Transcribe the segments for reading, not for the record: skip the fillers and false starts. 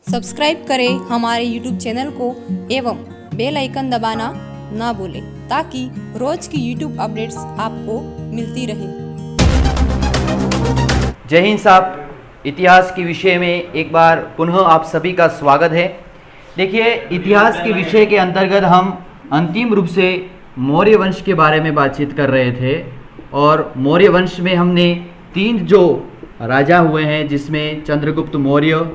Subscribe करें हमारे YouTube channel को एवं बेल आइकन दबाना ना भूलें ताकि रोज की YouTube अपडेट्स आपको मिलती रहे। जय हिंद साहब, इतिहास के विषय में एक बार पुनः आप सभी का स्वागत है। देखिए, इतिहास के विषय के अंतर्गत हम अंतिम रूप से मौर्य वंश के बारे में बातचीत कर रहे थे और मौर्य वंश में हमने 3 जो राजा हुए हैं जिसमें चंद्रगुप्त मौर्य,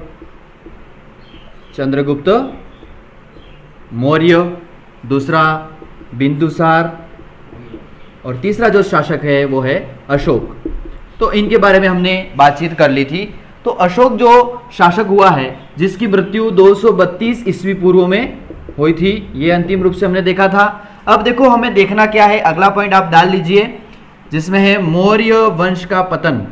दूसरा बिंदुसार और तीसरा जो शासक है वो है अशोक। तो इनके बारे में हमने बातचीत कर ली थी। तो अशोक जो शासक हुआ है जिसकी मृत्यु 232 ईस्वी पूर्व में हुई थी, ये अंतिम रूप से हमने देखा था। अब देखो, हमें देखना क्या है, अगला पॉइंट आप डाल लीजिए जिसमें है मौर्य वंश का पतन।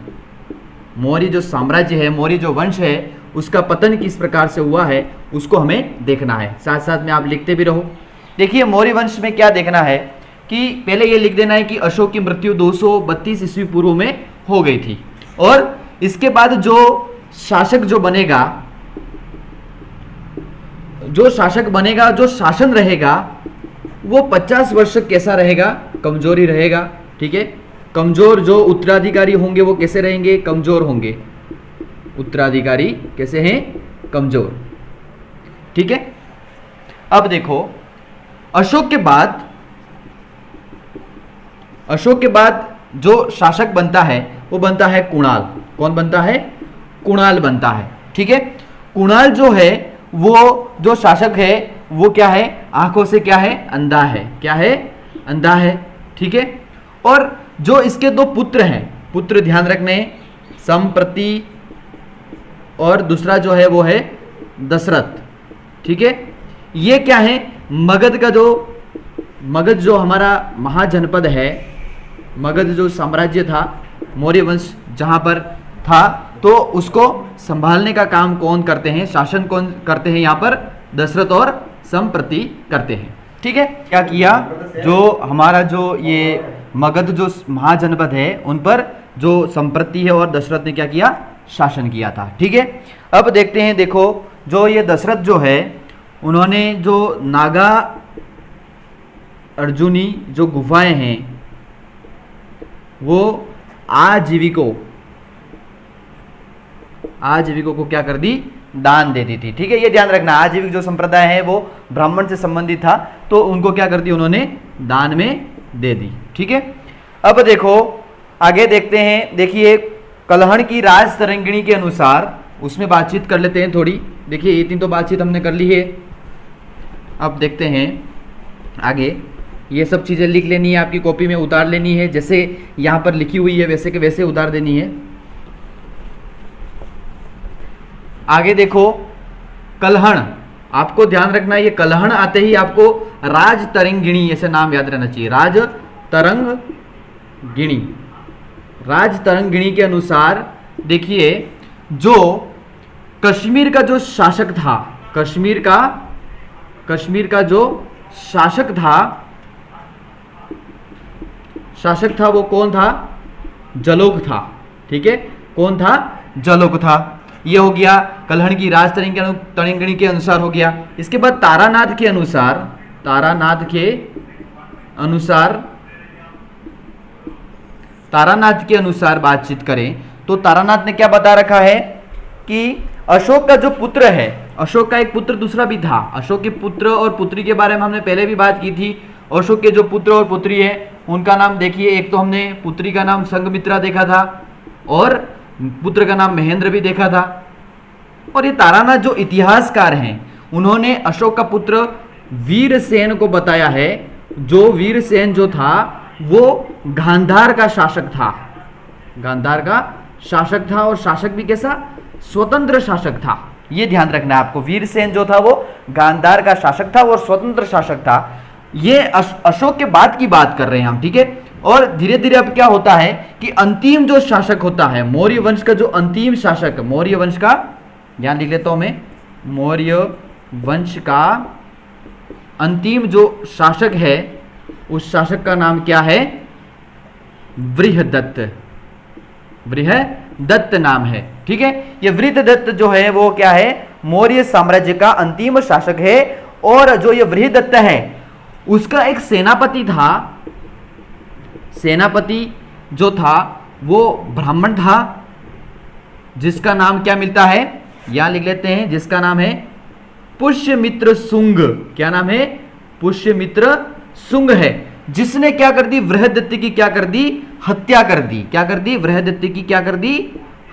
मौर्य जो साम्राज्य है, मौर्य जो वंश है, उसका पतन किस प्रकार से हुआ है उसको हमें देखना है। साथ साथ में आप लिखते भी रहो। देखिए, मौर्य वंश में क्या देखना है कि पहले ये लिख देना है कि अशोक की मृत्यु 232 ईस्वी पूर्व में हो गई थी और इसके बाद जो शासक बनेगा, जो शासन रहेगा वो 50 वर्ष कैसा रहेगा, कमजोरी रहेगा। ठीक है, कमजोर जो उत्तराधिकारी होंगे वो कैसे रहेंगे, कमजोर होंगे। उत्तराधिकारी कैसे हैं, कमजोर। ठीक है, अब देखो, अशोक के बाद जो शासक बनता है वो बनता है कुणाल। कौन बनता है, कुणाल बनता है। ठीक है, कुणाल जो है वो जो शासक है वो क्या है, आंखों से क्या है, अंधा है। क्या है, अंधा है। ठीक है, और जो इसके 2 पुत्र हैं, पुत्र ध्यान रखने, संप्रति और दूसरा जो है वो है दशरथ। ठीक है, ये क्या है, मगध जो हमारा महाजनपद है, मगध जो साम्राज्य था, मौर्य वंश जहां पर था, तो उसको संभालने का काम कौन करते हैं, शासन कौन करते हैं, यहाँ पर दशरथ और संप्रति करते हैं। ठीक है, क्या किया, जो हमारा जो ये मगध जो महाजनपद है उन पर जो संप्रति है और दशरथ ने क्या किया, शासन किया था। ठीक है, अब देखते हैं। देखो, जो ये दशरथ जो है उन्होंने जो नागा अर्जुनी जो गुफाएं हैं वो आजीविकों को क्या कर दी, दान दे दी थी। ठीक है, ये ध्यान रखना, आजीविक जो संप्रदाय है वो ब्राह्मण से संबंधित था, तो उनको क्या कर दी, उन्होंने दान में दे दी। ठीक है, अब देखो आगे देखते हैं। देखिए, कलहण की राज तरंगिणी के अनुसार उसमें बातचीत कर लेते हैं थोड़ी। देखिए, इतनी तो बातचीत हमने कर ली है। अब देखते हैं आगे, ये सब चीज़ें लिख लेनी है, आपकी कॉपी में उतार लेनी है, जैसे यहाँ पर लिखी हुई है वैसे के वैसे उतार देनी है। आगे देखो, कलहण, आपको ध्यान रखना है, ये कलहण आते ही आपको राज तरंगिणी ऐसे नाम याद रहना चाहिए। राज तरंगिणी के अनुसार देखिए, जो कश्मीर का जो शासक था, कश्मीर का जो शासक था वो कौन था, जलोग था। ठीक है, कौन था, जलोग था। ये हो गया कलहण की राज तरंगिणी के अनुसार हो गया। इसके बाद तारानाथ के अनुसार बातचीत करें तो तारानाथ ने क्या बता रखा है कि अशोक का जो पुत्र है, अशोक का एक पुत्र दूसरा भी था। अशोक के पुत्र और पुत्री के बारे में हमने पहले भी बात की थी। अशोक के जो पुत्र और पुत्री है उनका नाम देखिए, एक तो हमने पुत्री का नाम संघमित्रा देखा था और पुत्र का नाम महेंद्र भी देखा था। और ये तारानाथ जो इतिहासकार हैं उन्होंने अशोक का पुत्र वीरसेन को बताया है। जो वीरसेन जो था वो गांधार का शासक था और शासक भी कैसा, स्वतंत्र शासक था। ये ध्यान रखना है आपको, वीरसेन जो था वो गांधार का शासक था और स्वतंत्र शासक था। ये अशोक के बाद की बात कर रहे हैं हम। ठीक है, और धीरे धीरे अब क्या होता है कि अंतिम जो शासक होता है, मौर्य वंश का जो अंतिम शासक, मौर्य वंश का, ध्यान लिख लेता हूं मैं, मौर्य वंश का अंतिम जो शासक है उस शासक का नाम क्या है, बृहदत्त नाम है। ठीक है, ये वृद्धदत्त जो है वो क्या है, मौर्य साम्राज्य का अंतिम शासक है। और जो ये बृहदत्त है उसका एक सेनापति था, सेनापति जो था वो ब्राह्मण था, जिसका नाम क्या मिलता है, यहां लिख लेते हैं, जिसका नाम है पुष्यमित्र शुंग। क्या नाम है, पुष्यमित्र शुंग है, जिसने क्या कर दी, बृहदत्त की क्या कर दी, हत्या कर दी। क्या कर दी, बृहदत्त की क्या कर दी,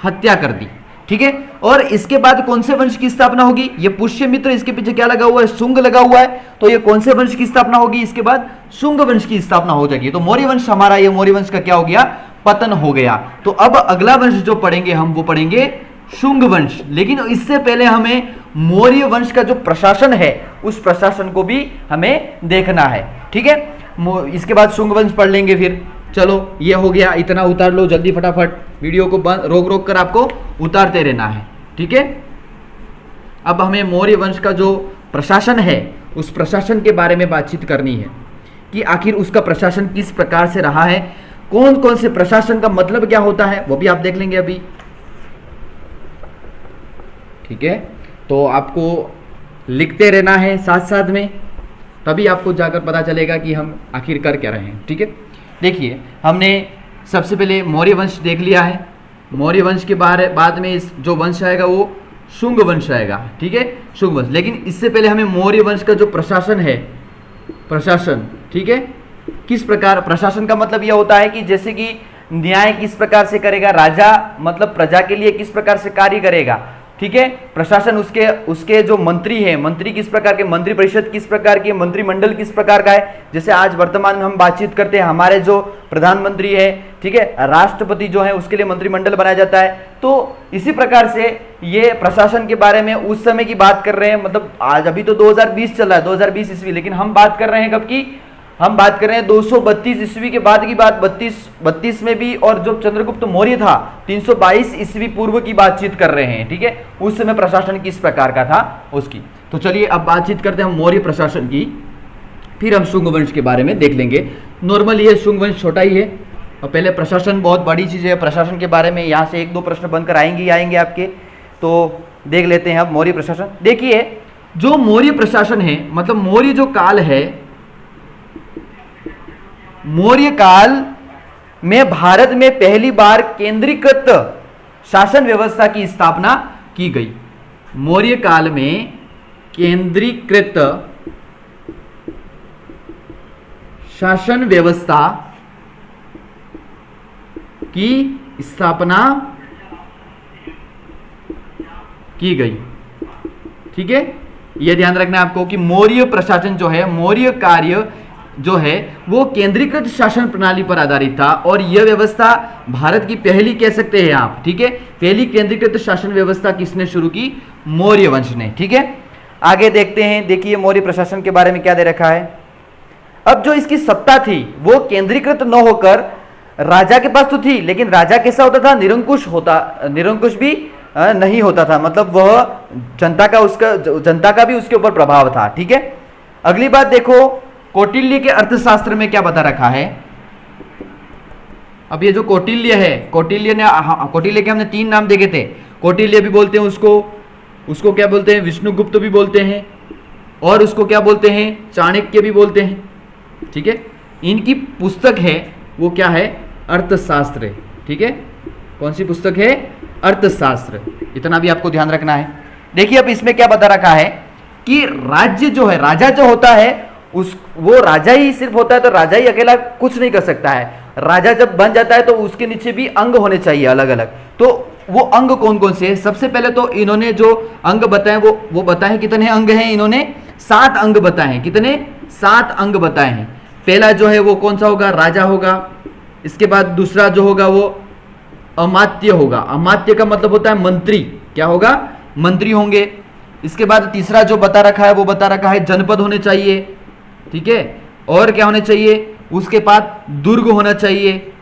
हत्या कर दी। ठीक है। और इसके बाद कौन से वंश की स्थापना होगी, ये पुष्यमित्र, इसके पीछे क्या लगा हुआ है, शुंग लगा हुआ है, तो ये कौन से वंश की स्थापना होगी, इसके बाद शुंग वंश की स्थापना हो जाएगी। तो मौर्य वंश हमारा, ये मौर्य वंश का क्या हो गया, पतन हो गया। तो अब अगला वंश जो पढ़ेंगे हम, वो पढ़ेंगे शुंग वंश। लेकिन इससे पहले हमें मौर्य वंश का जो प्रशासन है उस प्रशासन को भी हमें देखना है। ठीक है, इसके बाद शुंग वंश पढ़ लेंगे फिर। चलो ये हो गया, इतना उतार लो जल्दी फटाफट, वीडियो को रोक रोक कर आपको उतारते रहना है। ठीक है, अब हमें मौर्य वंश का जो प्रशासन है उस प्रशासन के बारे में बातचीत करनी है कि आखिर उसका प्रशासन किस प्रकार से रहा है, कौन कौन से प्रशासन का मतलब क्या होता है, वो भी आप देख लेंगे अभी। ठीक है, तो आपको लिखते रहना है साथ साथ में, तभी आपको जाकर पता चलेगा कि हम आखिर कर क्या रहे हैं। ठीक है, देखिए हमने सबसे पहले मौर्य वंश देख लिया है। मौर्य वंश के बाद में इस जो वंश आएगा वो शुंग वंश आएगा। ठीक है, शुंग वंश। लेकिन इससे पहले हमें मौर्य वंश का जो प्रशासन है, प्रशासन, ठीक है, किस प्रकार, प्रशासन का मतलब यह होता है कि जैसे कि न्याय किस प्रकार से करेगा, राजा मतलब प्रजा के लिए किस प्रकार से कार्य करेगा। ठीक है, प्रशासन उसके जो मंत्री है, मंत्री किस प्रकार के, मंत्री परिषद किस प्रकार की, मंत्रिमंडल किस प्रकार का है। जैसे आज वर्तमान में हम बातचीत करते हैं, हमारे जो प्रधानमंत्री है, ठीक है, राष्ट्रपति जो है उसके लिए मंत्रिमंडल बनाया जाता है। तो इसी प्रकार से ये प्रशासन के बारे में उस समय की बात कर रहे हैं, मतलब आज अभी तो 2020 चल रहा है, 2020 ईस्वी, लेकिन हम बात कर रहे हैं कब की, हम बात कर रहे हैं 232 ईस्वी के बाद की बात, 32 में भी, और जो चंद्रगुप्त मौर्य था 322 ईस्वी पूर्व की बातचीत कर रहे हैं। ठीक है, उस समय प्रशासन किस प्रकार का था उसकी। तो चलिए अब बातचीत करते हैं हम मौर्य प्रशासन की, फिर हम शुंग वंश के बारे में देख लेंगे। नॉर्मली ये शुंग वंश छोटा ही है, और पहले प्रशासन बहुत बड़ी चीज़ है। प्रशासन के बारे में यहाँ से 1-2 प्रश्न बनकर आएंगे आपके, तो देख लेते हैं अब मौर्य प्रशासन। देखिए जो मौर्य प्रशासन है, मतलब मौर्य जो काल है, मौर्य काल में भारत में पहली बार केंद्रीकृत शासन व्यवस्था की स्थापना की गई। मौर्य काल में केंद्रीकृत शासन व्यवस्था की स्थापना की गई। ठीक है, यह ध्यान रखना है आपको कि मौर्य प्रशासन जो है, मौर्य कार्य जो है वो केंद्रीकृत शासन प्रणाली पर आधारित था, और यह व्यवस्था भारत की पहली कह सकते हैं आप। ठीक है, पहली केंद्रीकृत शासन व्यवस्था किसने शुरू की, मौर्य वंश ने। ठीक है, आगे देखते हैं। देखिए मौर्य प्रशासन के बारे में क्या दे रखा है। अब जो इसकी सत्ता थी वो केंद्रीकृत न होकर राजा के पास तो थी, लेकिन राजा कैसा होता था, निरंकुश भी नहीं होता था, मतलब वह जनता का भी उसके ऊपर प्रभाव था। ठीक है, अगली बात देखो, कौटिल्य के अर्थशास्त्र में क्या बता रखा है। अब ये जो कौटिल्य है, कौटिल्य के हमने 3 नाम देखे थे। कौटिल्य भी बोलते हैं उसको क्या बोलते हैं, विष्णुगुप्त भी बोलते हैं, और उसको क्या बोलते हैं, चाणक्य भी बोलते हैं। ठीक है, इनकी पुस्तक है वो क्या है, अर्थशास्त्र है। ठीक है, कौन सी पुस्तक है, अर्थशास्त्र। इतना भी आपको ध्यान रखना है। देखिए अब इसमें क्या बता रखा है कि राज्य जो है, राजा जो होता है वो राजा ही सिर्फ होता है, तो राजा ही अकेला कुछ नहीं कर सकता है। राजा जब बन जाता है तो उसके नीचे भी अंग होने चाहिए अलग अलग। तो वो अंग कौन कौन से हैं, सबसे पहले तो इन्होंने जो अंग बताए वो बताए, कितने अंग हैं, इन्होंने 7 अंग बताए हैं। कितने, 7 अंग बताए हैं। पहला जो है वो कौन सा होगा, राजा होगा। इसके बाद दूसरा जो होगा वो अमात्य होगा। अमात्य का मतलब होता है मंत्री, क्या होगा, मंत्री होंगे। इसके बाद तीसरा जो बता रखा है वो बता रखा है जनपद होने चाहिए। ठीक है, और क्या होने चाहिए, उसके बाद दुर्ग होना चाहिए।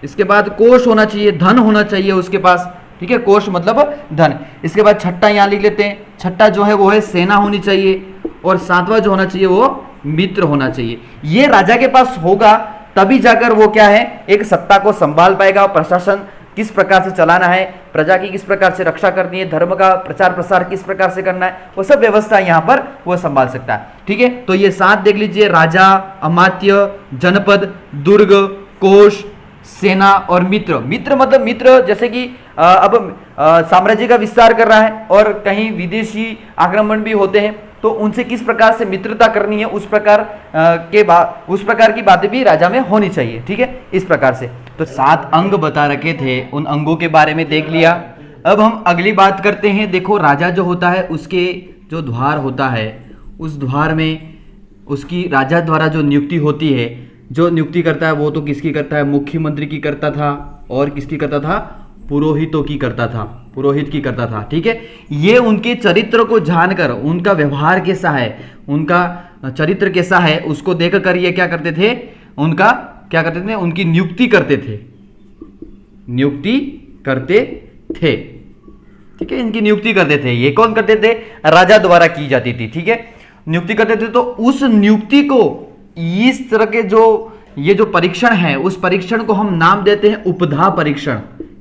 इसके बाद कोष होना चाहिए, धन होना चाहिए उसके पास। ठीक है, कोष मतलब धन। इसके बाद छठा यहाँ लिख लेते हैं, छठा जो है वो है सेना होनी चाहिए, और 7वां जो होना चाहिए वो मित्र होना चाहिए। ये राजा के पास होगा तभी जाकर वो क्या है, एक सत्ता को संभाल पाएगा, प्रशासन किस प्रकार से चलाना है, प्रजा की किस प्रकार से रक्षा करनी है, धर्म का प्रचार प्रसार किस प्रकार से करना है, वो सब व्यवस्था यहाँ पर वो संभाल सकता है। ठीक है, तो ये 7 देख लीजिए, राजा, अमात्य, जनपद, दुर्ग, कोष, सेना और मित्र। मित्र मतलब मित्र जैसे कि अब साम्राज्य का विस्तार कर रहा है और कहीं विदेशी आक्रमण भी होते हैं, तो उनसे किस प्रकार से मित्रता करनी है, उस प्रकार की बातें भी राजा में होनी चाहिए। ठीक है, इस प्रकार से तो 7 अंग बता रखे थे, उन अंगों के बारे में देख लिया। अब हम अगली बात करते हैं। देखो, राजा जो होता है उसके जो द्वार होता है, उस द्वार में उसकी राजा द्वारा जो नियुक्ति होती है, जो नियुक्ति करता है वो तो किसकी करता है, मुख्यमंत्री की करता था, और किसकी करता था, पुरोहितों की करता था, पुरोहित की करता था। ठीक है, ये उनके चरित्र को जानकर, उनका व्यवहार कैसा है, उनका चरित्र कैसा है, उसको देखकर ये क्या करते थे, उनका क्या करते थे, उनकी नियुक्ति करते थे, नियुक्ति करते थे। ठीक है, इनकी नियुक्ति करते थे। ये कौन करते थे, राजा द्वारा की जाती थी। ठीक है, नियुक्ति करते थे। तो उस नियुक्ति को, इस तरह के जो ये जो परीक्षण है, उस परीक्षण को हम नाम देते हैं उपधा परीक्षण।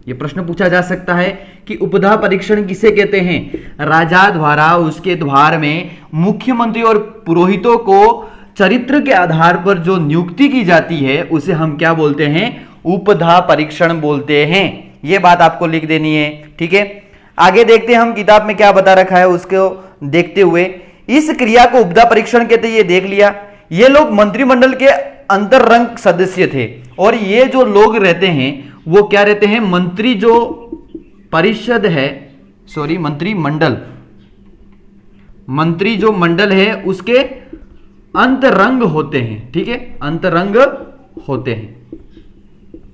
ये प्रश्न पूछा जा सकता है कि उपधा परीक्षण किसे कहते हैं। राजा द्वारा उसके द्वार में मुख्यमंत्री और पुरोहितों को चरित्र के आधार पर जो नियुक्ति की जाती है, उसे हम क्या बोलते हैं, उपधा परीक्षण बोलते हैं। ये बात आपको लिख देनी है। ठीक है, आगे देखते हैं हम किताब में क्या बता रखा है, उसको देखते हुए इस क्रिया को उपधा परीक्षण कहते हैं। ये देख लिया, ये लोग मंत्रिमंडल के अंतरंग सदस्य थे, और ये जो लोग रहते हैं वो क्या रहते हैं, मंत्री जो परिषद है, सॉरी मंत्रिमंडल, मंत्री जो मंडल है उसके अंतरंग होते हैं। ठीक है, अंतरंग होते हैं,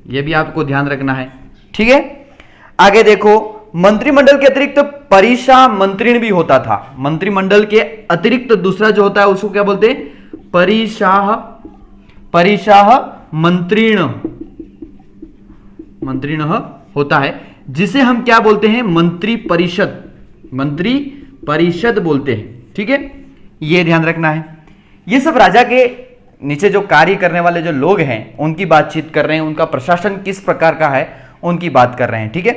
यह भी आपको ध्यान रखना है। ठीक है, आगे देखो, मंत्रिमंडल के अतिरिक्त परिषा मंत्रीण भी होता था। मंत्रिमंडल के अतिरिक्त दूसरा जो होता है उसको क्या बोलते हैं, परिषाह मंत्रीण, मंत्रीण होता है, जिसे हम क्या बोलते हैं, मंत्री परिषद, मंत्री परिषद बोलते हैं। ठीक है, यह ध्यान रखना है। ये सब राजा के नीचे जो कार्य करने वाले जो लोग हैं उनकी बातचीत कर रहे हैं, उनका प्रशासन किस प्रकार का है उनकी बात कर रहे हैं। ठीक है,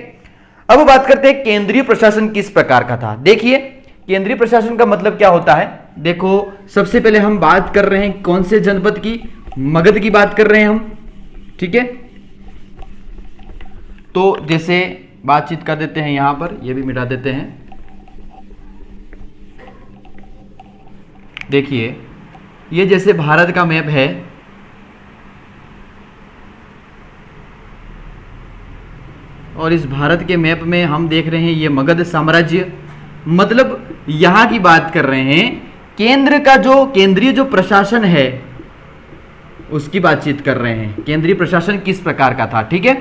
अब बात करते हैं केंद्रीय प्रशासन किस प्रकार का था। देखिए, केंद्रीय प्रशासन का मतलब क्या होता है। देखो, सबसे पहले हम बात कर रहे हैं कौन से जनपद की, मगध की बात कर रहे हैं हम। ठीक है, तो जैसे बातचीत कर देते हैं, यहां पर ये भी मिटा देते हैं। देखिए, ये जैसे भारत का मैप है, और इस भारत के मैप में हम देख रहे हैं ये मगध साम्राज्य, मतलब यहां की बात कर रहे हैं। केंद्र का जो केंद्रीय जो प्रशासन है उसकी बातचीत कर रहे हैं, केंद्रीय प्रशासन किस प्रकार का था। ठीक है,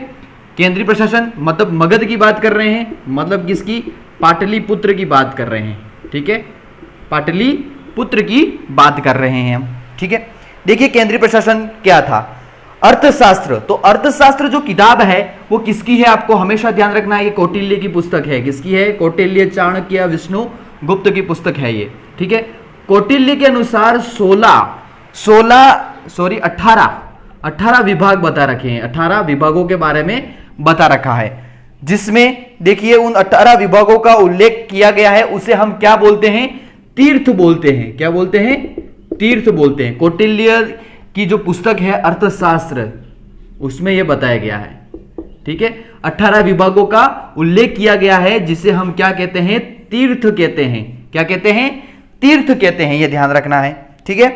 केंद्रीय प्रशासन मतलब मगध की बात कर रहे हैं, मतलब किसकी, पाटलिपुत्र की बात कर रहे हैं। ठीक है, पाटलिपुत्र की बात कर रहे हैं हम। ठीक है, देखिए केंद्रीय प्रशासन क्या था, अर्थशास्त्र। तो अर्थशास्त्र जो किताब है वो किसकी है, आपको हमेशा ध्यान रखना है, ये कौटिल्य की पुस्तक है। किसकी है, कौटिल्य, चाणक्य, विष्णु गुप्त की पुस्तक है ये। ठीक है, कौटिल्य के अनुसार 18 विभाग बता रखे हैं, 18 विभागों के बारे में बता रखा है, जिसमें देखिए उन 18 विभागों का उल्लेख किया गया है। उसे हम क्या बोलते हैं, तीर्थ बोलते हैं। क्या बोलते हैं, तीर्थ बोलते हैं। कौटिल्य की जो पुस्तक है अर्थशास्त्र, उसमें यह बताया गया है। ठीक है, 18 विभागों का उल्लेख किया गया है, जिसे हम क्या कहते हैं, तीर्थ कहते हैं। क्या कहते हैं, तीर्थ कहते हैं, यह ध्यान रखना है। ठीक है,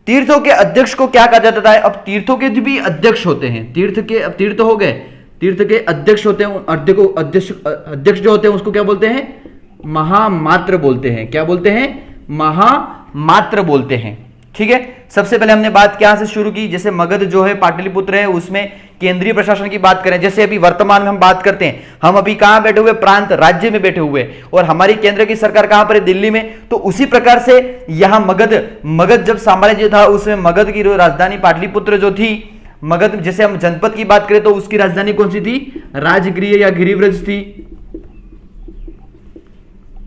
तीर्थों के अध्यक्ष को क्या कहा जाता है, अब तीर्थों के भी अध्यक्ष होते हैं। तीर्थ के, अब तीर्थ हो गए, तीर्थ के अध्यक्ष होते हैं। अध्यक्ष जो होते हैं उसको क्या बोलते हैं, महामात्र बोलते हैं। क्या बोलते हैं, महामात्र बोलते हैं। ठीक है, सबसे पहले हमने बात क्या से शुरू की, जैसे मगध जो है पाटलिपुत्र है, उसमें केंद्रीय प्रशासन की बात करें। जैसे अभी वर्तमान में हम बात करते हैं, हम अभी कहां बैठे हुए, प्रांत राज्य में बैठे हुए, और हमारी केंद्र की सरकार कहां पर है, दिल्ली में। तो उसी प्रकार से यहां मगध जब साम्राज्य था, उसमें मगध की राजधानी पाटलिपुत्र जो थी, मगध जैसे हम जनपद की बात करें तो उसकी राजधानी कौन सी थी, राजगृह या गिरिव्रज थी,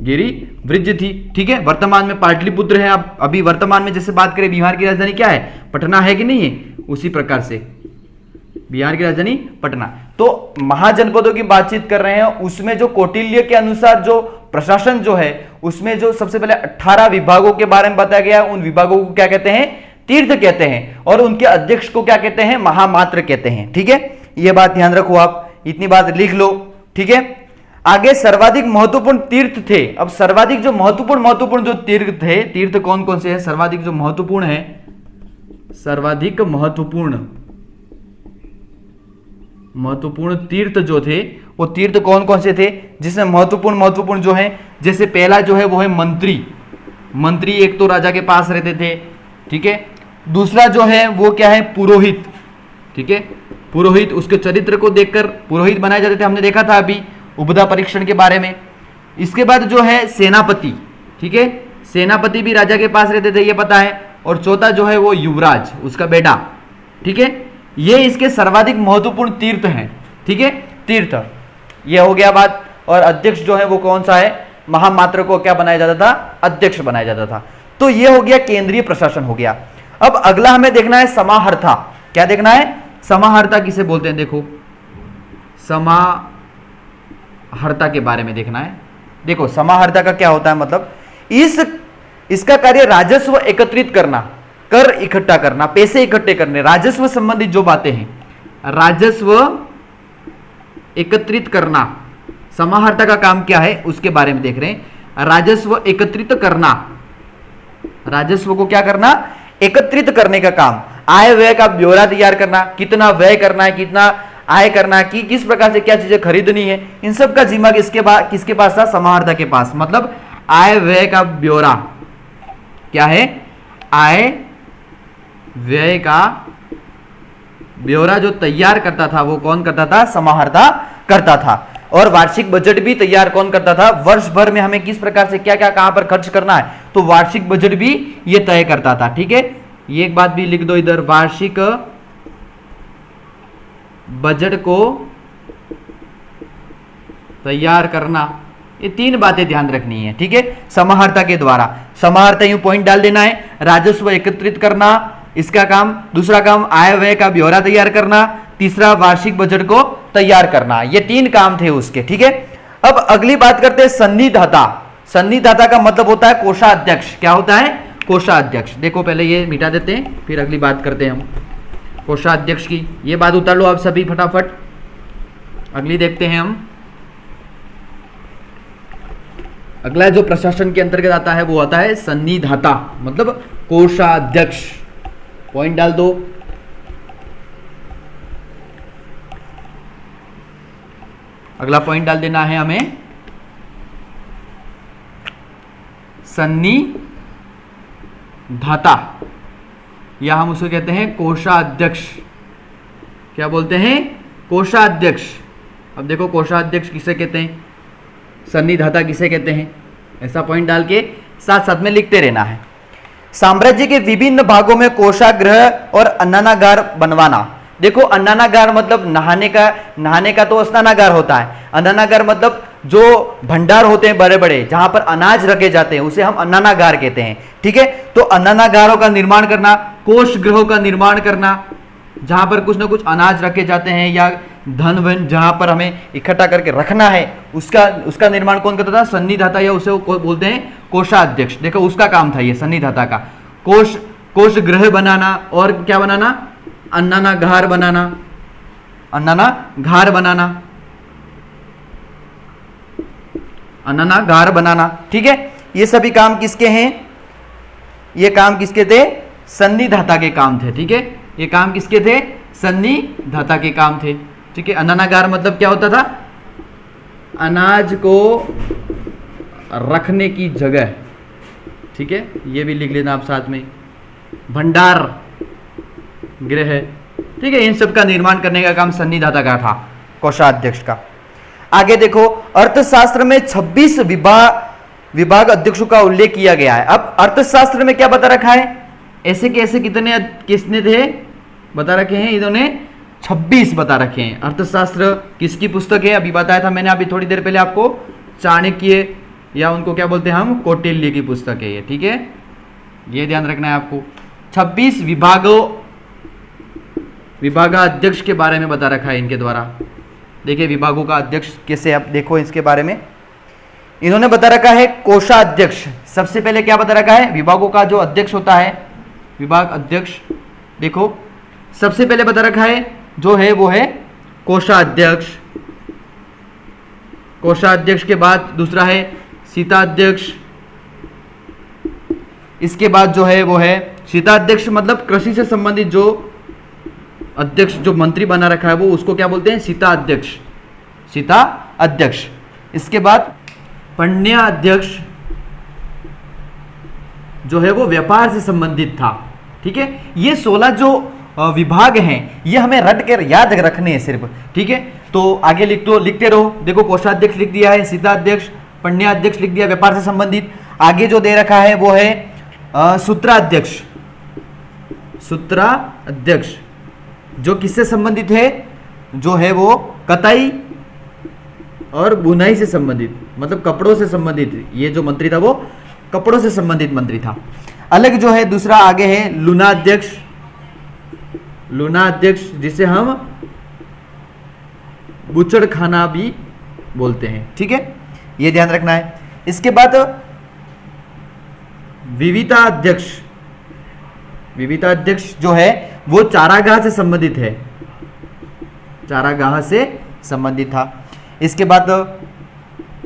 गिरिव्रज थी। ठीक है, वर्तमान में पाटलिपुत्र है। आप अभी वर्तमान में जैसे बात करें, बिहार की राजधानी क्या है, पटना है कि नहीं है, उसी प्रकार से बिहार की राजधानी पटना। तो महाजनपदों की बातचीत कर रहे हैं, उसमें जो कौटिल्य के अनुसार जो प्रशासन जो है उसमें जो सबसे पहले 18 विभागों के बारे में बताया गया, उन विभागों को क्या कहते हैं, तीर्थ कहते हैं, और उनके अध्यक्ष को क्या कहते हैं, महामात्र कहते हैं। ठीक है, यह बात ध्यान रखो, आप इतनी बात लिख लो। ठीक है, आगे सर्वाधिक महत्वपूर्ण तीर्थ थे। अब सर्वाधिक जो महत्वपूर्ण जो तीर्थ थे, तीर्थ कौन कौन से हैं, सर्वाधिक जो महत्वपूर्ण है, सर्वाधिक महत्वपूर्ण तीर्थ जो थे वो तीर्थ कौन कौन से थे, जिसमें महत्वपूर्ण जो है, जैसे पहला जो है वो है मंत्री एक तो राजा के पास रहते थे। ठीक है, दूसरा जो है वो क्या है, पुरोहित। ठीक है, पुरोहित, उसके चरित्र को देखकर पुरोहित बनाए जाते थे, हमने देखा था अभी उपधा परीक्षण के बारे में। इसके बाद जो है सेनापति। ठीक है, सेनापति भी राजा के पास रहते थे, ये पता है। और चौथा जो है वो युवराज, उसका बेटा। ठीक है, ये इसके सर्वाधिक महत्वपूर्ण तीर्थ हैं। ठीक है, तीर्थ ये हो गया बात। और अध्यक्ष जो है वो कौन सा है, महामात्र को क्या बनाया जाता था, अध्यक्ष बनाया जाता था। तो ये हो गया केंद्रीय प्रशासन हो गया। अब अगला हमें देखना है समाहर्ता। क्या देखना है, समाहर्ता किसे बोलते हैं, देखो समाहर्ता के बारे में देखना है। देखो समाहर्ता का क्या होता है, मतलब इसका कार्य राजस्व एकत्रित करना, कर इकट्ठा करना, पैसे इकट्ठे करने, राजस्व संबंधित जो बातें हैं, राजस्व एकत्रित करना। समाहर्ता का काम क्या है उसके बारे में देख रहे हैं। राजस्व एकत्रित करना, राजस्व को क्या करना, एकत्रित करने का काम। आय व्यय का ब्यौरा तैयार करना, कितना व्यय करना है, कितना आय करना है, कि किस प्रकार से क्या चीजें खरीदनी है, इन सब का जिम्मा किसके पास था, समाहर्ता के पास। मतलब आय व्यय का ब्यौरा क्या है, आय व्यय का ब्यौरा जो तैयार करता था वो कौन करता था, समाहर्ता करता था। और वार्षिक बजट भी तैयार कौन करता था, वर्ष भर में हमें किस प्रकार से क्या क्या कहां पर खर्च करना है, तो वार्षिक बजट भी ये तय करता था। ठीक है, ये एक बात भी लिख दो इधर, वार्षिक बजट को तैयार करना, ये तीन बातें ध्यान रखनी है। ठीक है, समाहर्ता के द्वारा। समाहर्ता यूं पॉइंट डाल देना है, राजस्व एकत्रित करना इसका काम, दूसरा काम आय व्यय का ब्यौरा तैयार करना, तीसरा वार्षिक बजट को तैयार करना, ये तीन काम थे उसके। ठीक है, अब अगली बात करते हैं सन्निधाता। सन्निधाता का मतलब होता है कोषाध्यक्ष। क्या होता है, कोषाध्यक्ष। देखो पहले ये मिटा देते हैं, फिर अगली बात करते हैं हम कोषाध्यक्ष की। ये बात उतार लो आप सभी फटाफट, अगली देखते हैं हम। अगला जो प्रशासन के अंतर्गत आता है वो आता है सन्निधाता, मतलब कोषाध्यक्ष। पॉइंट डाल दो। अगला पॉइंट डाल देना है हमें सन्निधाता, या हम उसको कहते हैं कोषाध्यक्ष। क्या बोलते हैं, कोषाध्यक्ष। अब देखो कोषाध्यक्ष किसे कहते हैं, सन्निधाता किसे कहते हैं, ऐसा पॉइंट डाल के साथ साथ में लिखते रहना है। साम्राज्य के विभिन्न भागों में कोषागृह और अन्नानागार बनवाना। देखो अन्नानागार मतलब नहाने का तो स्नानागार होता है। अन्नानागार मतलब जो भंडार होते हैं बड़े बड़े, जहां पर अनाज रखे जाते हैं, उसे हम अन्नानागार कहते हैं। ठीक है, तो अन्नानागारों का निर्माण करना, कोष गृहों का निर्माण करना, जहां पर कुछ ना कुछ अनाज रखे जाते हैं या धन वन जहां पर हमें इकट्ठा करके रखना है, उसका निर्माण कौन करता था, सन्निधाता, या उसे बोलते हैं कोषाध्यक्ष। देखो उसका काम था ये सन्निधाता का, कोष गृह बनाना और क्या बनाना, अन्नानागार बनाना, अन्नानागार बनाना। ठीक है, ये सभी काम किसके हैं, ये काम किसके थे, सन्निधाता के काम थे। ठीक है, ये काम किसके थे, सन्निधाता के काम थे। ठीक है, अन्नानागार मतलब क्या होता था, अनाज को रखने की जगह। ठीक है, ये भी लिख लेना आप साथ में, भंडार गृह। ठीक है, इन सब का निर्माण करने का काम सन्निधाता का था, कोषाध्यक्ष का। आगे देखो, अर्थशास्त्र में 26 विभाग अध्यक्षों का उल्लेख किया गया है। अब अर्थशास्त्र में क्या बता रखा है, ऐसे कैसे किसने थे बता रखे हैं, इन्होंने 26 बता रखे हैं। अर्थशास्त्र किसकी पुस्तक है, अभी बताया था मैंने अभी थोड़ी देर पहले आपको, चाणक्य, या उनको क्या बोलते हैं हम, कौटिल्य की पुस्तक है ये। ठीक है, ये ध्यान रखना है आपको। 26 विभागाध्यक्ष के बारे में बता रखा है इनके द्वारा। देखिए विभागों का अध्यक्ष कैसे, आप देखो इसके बारे में इन्होंने बता रखा है कोषाध्यक्ष। सबसे पहले क्या बता रखा है, विभागों का जो अध्यक्ष होता है, विभाग अध्यक्ष, देखो सबसे पहले बता रखा है जो है वो है कोषाध्यक्ष। कोषाध्यक्ष के बाद दूसरा है शीताध्यक्ष, इसके बाद जो है वो है शीताध्यक्ष मतलब कृषि से संबंधित जो अध्यक्ष जो मंत्री बना रखा है वो उसको क्या बोलते हैं, शीता अध्यक्ष, शीता अध्यक्ष। इसके बाद पण्याध्यक्ष जो है वो व्यापार से संबंधित था। ठीक है, ये 16 जो विभाग हैं ये हमें रट कर याद रखने हैं सिर्फ। ठीक है, तो आगे लिखते रहो। देखो कोषाध्यक्ष लिख दिया है, शीताध्यक्ष, पण्याध्यक्ष लिख दिया व्यापार से संबंधित। आगे जो दे रखा है वो है सूत्राध्यक्ष, सूत्राध्यक्ष जो किससे संबंधित है, जो है वो कताई और बुनाई से संबंधित, मतलब कपड़ों से संबंधित। ये जो मंत्री था वो कपड़ों से संबंधित मंत्री था। अलग जो है दूसरा आगे है लूनाध्यक्ष, लूनाध्यक्ष जिसे हम बुचड़खाना भी बोलते हैं। ठीक है, ये ध्यान रखना है। इसके बाद विविताध्यक्ष, विविताध्यक्ष जो है वो चारागाह से संबंधित है, चारागाह से संबंधित था। इसके बाद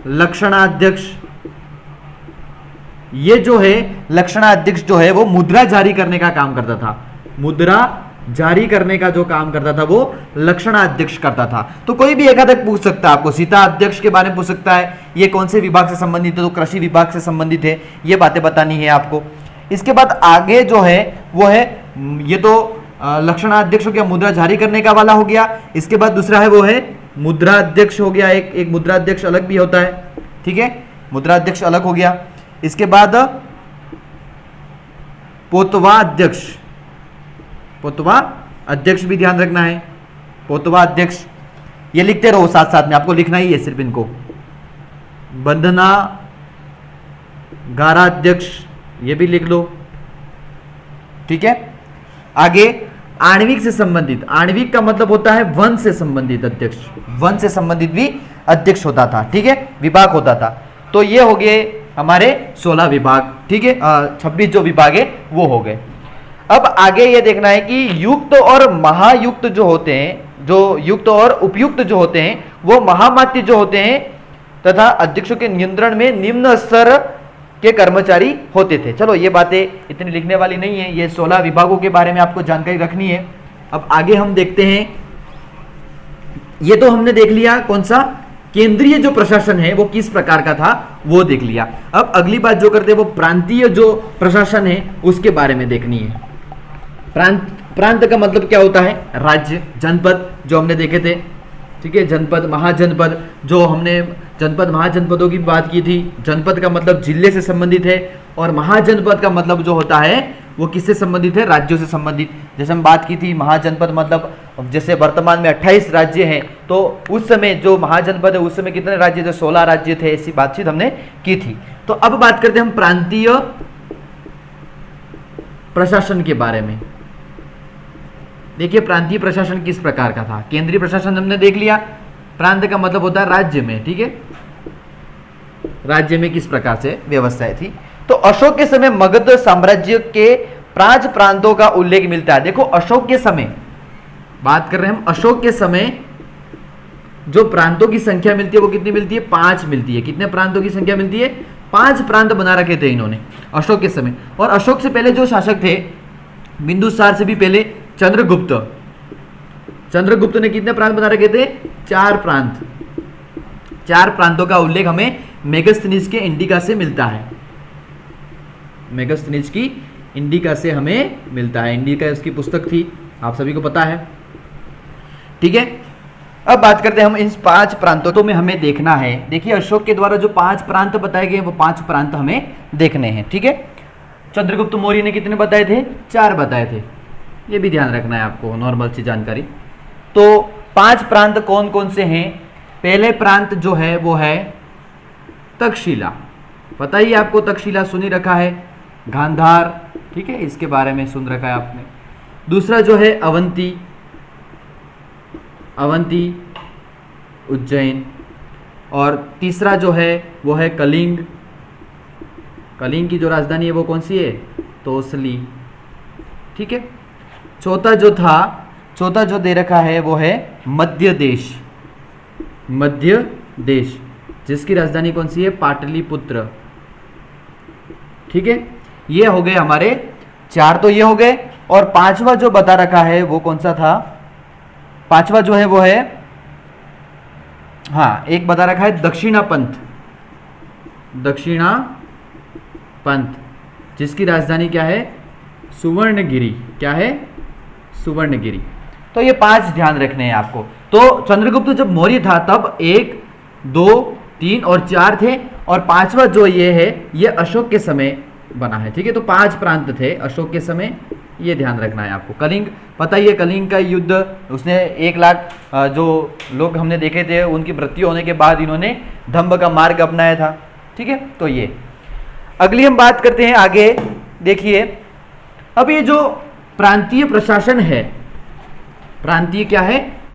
लक्षणाध्यक्ष, ये जो है लक्षणाध्यक्ष जो है वो मुद्रा जारी करने का काम करता था, मुद्रा जारी करने का जो काम करता था वो लक्षणाध्यक्ष करता था। तो कोई भी एकाधिक पूछ सकता है आपको, सीता अध्यक्ष के बारे में पूछ सकता है, ये कौन से विभाग से संबंधित है, तो कृषि विभाग से संबंधित है, ये बातें बतानी है आपको। इसके बाद आगे जो है वो है, ये तो लक्षणाध्यक्ष हो गया, मुद्रा जारी करने का वाला हो गया। इसके बाद दूसरा है वो है मुद्राध्यक्ष हो गया, एक मुद्राध्यक्ष अलग भी होता है। ठीक है, मुद्राध्यक्ष अलग हो गया। इसके बाद पोतवा अध्यक्ष, पोतवा अध्यक्ष भी ध्यान रखना है, पोतवा अध्यक्ष ये लिखते रहो साथ साथ में, आपको लिखना ही है सिर्फ इनको। बंधना गाराध्यक्ष ये भी लिख लो। ठीक है, आगे आणविक से संबंधित, आणविक का मतलब होता है वन से संबंधित अध्यक्ष, वन से संबंधित भी अध्यक्ष होता था। ठीक है, विभाग होता था। तो ये हो गए हमारे 16 विभाग। ठीक है, 26 जो विभाग है वो हो गए। अब आगे ये देखना है कि युक्त और महायुक्त जो होते हैं, जो युक्त और उपयुक्त जो होते हैं वो महामात्य जो होते हैं तथा अध्यक्षों के नियंत्रण में निम्न स्तर के कर्मचारी होते थे। चलो ये बातें इतनी लिखने वाली नहीं है, ये 16 विभागों के बारे में आपको जानकारी रखनी है। अब आगे हम देखते हैं, ये तो हमने देख लिया कौन सा केंद्रीय जो प्रशासन है वो किस प्रकार का था वो देख लिया। अब अगली बात जो करते हैं वो प्रांतीय जो प्रशासन है उसके बारे में देखनी है। प्रांत का मतलब क्या होता है, राज्य, जनपद जो हमने देखे थे। ठीक है, जनपद, महाजनपद, जो हमने जनपद महाजनपदों की बात की थी। जनपद का मतलब जिले से संबंधित है और महाजनपद का मतलब जो होता है वो किससे संबंधित है, राज्यों से संबंधित। जैसे हम बात की थी महाजनपद मतलब जैसे वर्तमान में 28 राज्य हैं, तो उस समय जो महाजनपद है उस समय कितने राज्य थे, 16 राज्य थे। ऐसी बातचीत हमने की थी। तो अब बात करते हैं हम प्रांतीय प्रशासन के बारे में। देखिए प्रांतीय प्रशासन किस प्रकार का था। केंद्रीय प्रशासन हमने देख लिया, प्रांत का मतलब होता है राज्य में। ठीक है, राज्य में किस प्रकार से व्यवस्थाएं थी। तो अशोक के समय मगध साम्राज्य के 5 प्रांतों का उल्लेख मिलता है। देखो अशोक के समय बात कर रहे हैं हम, अशोक के समय जो प्रांतों की संख्या मिलती है वो कितनी मिलती है, 5 मिलती है। कितने प्रांतों की संख्या मिलती है, 5 प्रांत बना रखे थे इन्होंने अशोक के समय। और अशोक से पहले जो शासक थे, बिंदुसार से भी पहले चंद्रगुप्त, चंद्रगुप्त ने कितने प्रांत बना रखे थे, 4 प्रांत। 4 प्रांतों का उल्लेख हमें मेगस्थनीज के इंडिका से मिलता है। मेगस्थनीज की इंडिका से हमें मिलता है। इंडिका उसकी पुस्तक थी, आप सभी को पता है। ठीक है, अब बात करते हैं हम इन 5 प्रांतों में हमें देखना है। देखिए अशोक के द्वारा जो 5 प्रांत बताए गए वो 5 प्रांत हमें देखने हैं। ठीक है, चंद्रगुप्त मौर्य ने कितने बताए थे, 4 बताए थे। ये भी ध्यान रखना है आपको, नॉर्मल सी जानकारी। तो 5 प्रांत कौन कौन से हैं। पहले प्रांत जो है वो है तक्षशिला, पता ही आपको, तक्षशिला सुनी रखा है। गांधार, ठीक है, इसके बारे में सुन रखा है आपने। दूसरा जो है अवंती, अवंती उज्जैन। और तीसरा जो है वो है कलिंग। कलिंग की जो राजधानी है वो कौन सी है? तोसली। ठीक है। चौथा जो दे रखा है वो है मध्य देश। मध्य देश जिसकी राजधानी कौन सी है? पाटलिपुत्र। ठीक है। ये हो गए हमारे 4, तो ये हो गए। और 5वां जो बता रखा है वो कौन सा था? 5वां जो है वो है, हाँ, एक बता रखा है दक्षिणापंथ। दक्षिणापंथ जिसकी राजधानी क्या है? सुवर्णगिरी। क्या है? सुवर्णगिरी। तो ये 5 ध्यान रखने हैं आपको। तो चंद्रगुप्त जब मौर्य था तब 1, 2, 3 और 4 थे, और 5वां जो ये है ये अशोक के समय बना है। ठीक है। तो 5 प्रांत थे अशोक के समय, ये ध्यान रखना है आपको। कलिंग पता ही है, कलिंग का युद्ध, उसने 1 लाख जो लोग हमने देखे थे उनकी मृत्यु होने के बाद इन्होंने धम्म का मार्ग अपनाया था। ठीक है। तो ये अगली हम बात करते हैं आगे। देखिए अब ये जो प्रांतीय प्रशासन है, प्रांतीय क्या है?